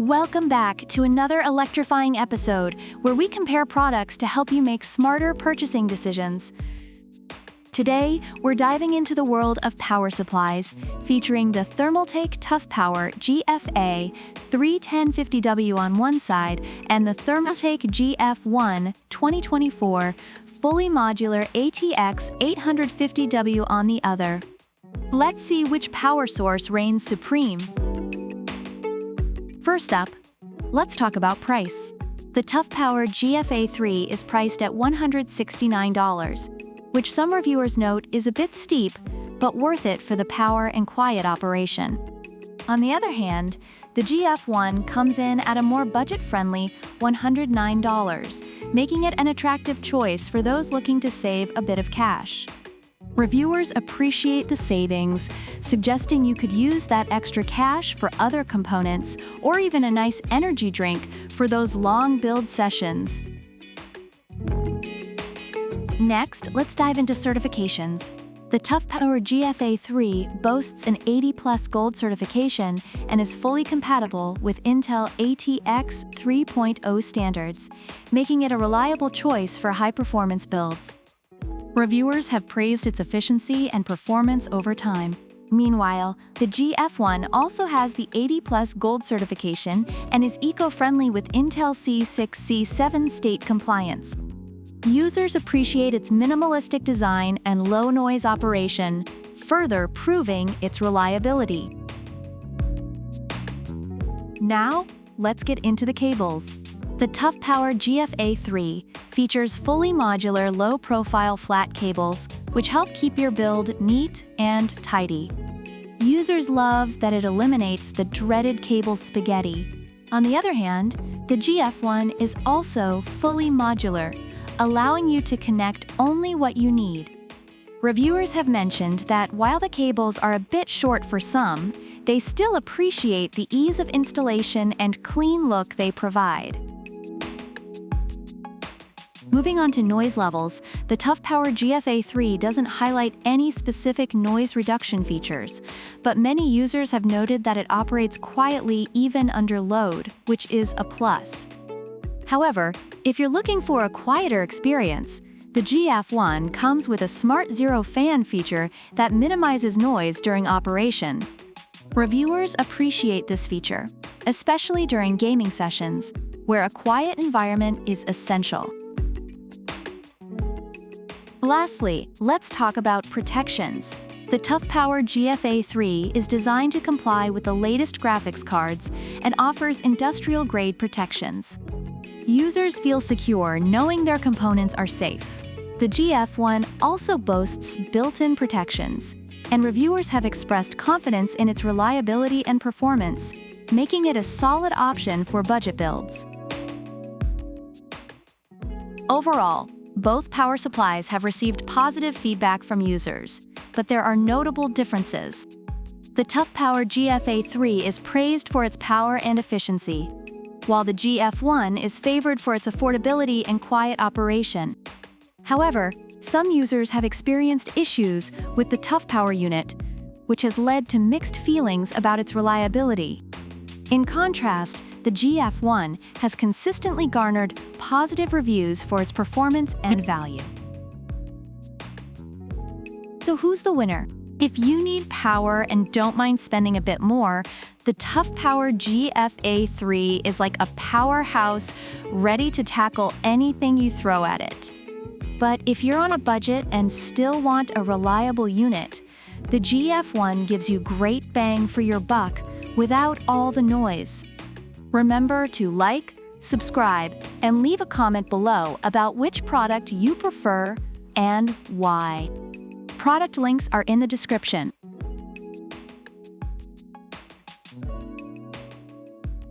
Welcome back to another electrifying episode where we compare products to help you make smarter purchasing decisions. Today, we're diving into the world of power supplies, featuring the Thermaltake Toughpower GFA 31050W on one side and the Thermaltake GF1 2024 fully modular ATX 850W on the other. Let's see which power source reigns supreme. First up, let's talk about price. The Toughpower GFA3 is priced at $169, which some reviewers note is a bit steep, but worth it for the power and quiet operation. On the other hand, the GF1 comes in at a more budget-friendly $109, making it an attractive choice for those looking to save a bit of cash. Reviewers appreciate the savings, suggesting you could use that extra cash for other components or even a nice energy drink for those long build sessions. Next, let's dive into certifications. The Toughpower GFA3 boasts an 80+ Gold certification and is fully compatible with Intel ATX 3.0 standards, making it a reliable choice for high-performance builds. Reviewers have praised its efficiency and performance over time. Meanwhile, the GF1 also has the 80+ Gold certification and is eco-friendly with Intel C6C7 state compliance. Users appreciate its minimalistic design and low-noise operation, further proving its reliability. Now, let's get into the cables. The Toughpower GFA3 features fully modular low-profile flat cables, which help keep your build neat and tidy. Users love that it eliminates the dreaded cable spaghetti. On the other hand, the GF1 is also fully modular, allowing you to connect only what you need. Reviewers have mentioned that while the cables are a bit short for some, they still appreciate the ease of installation and clean look they provide. Moving on to noise levels, the Toughpower GFA3 doesn't highlight any specific noise reduction features, but many users have noted that it operates quietly even under load, which is a plus. However, if you're looking for a quieter experience, the GF1 comes with a Smart Zero fan feature that minimizes noise during operation. Reviewers appreciate this feature, especially during gaming sessions, where a quiet environment is essential. Lastly, let's talk about protections. The Toughpower GFA3 is designed to comply with the latest graphics cards and offers industrial-grade protections. Users feel secure knowing their components are safe. The GF1 also boasts built-in protections, and reviewers have expressed confidence in its reliability and performance, making it a solid option for budget builds. Overall, both power supplies have received positive feedback from users, but there are notable differences. The Toughpower GFA3 is praised for its power and efficiency, while the GF1 is favored for its affordability and quiet operation. However, some users have experienced issues with the Toughpower unit, which has led to mixed feelings about its reliability. In contrast, the GF1 has consistently garnered positive reviews for its performance and value. So who's the winner? If you need power and don't mind spending a bit more, the Toughpower GFA3 is like a powerhouse ready to tackle anything you throw at it. But if you're on a budget and still want a reliable unit, the GF1 gives you great bang for your buck without all the noise. Remember to like, subscribe, and leave a comment below about which product you prefer and why. Product links are in the description.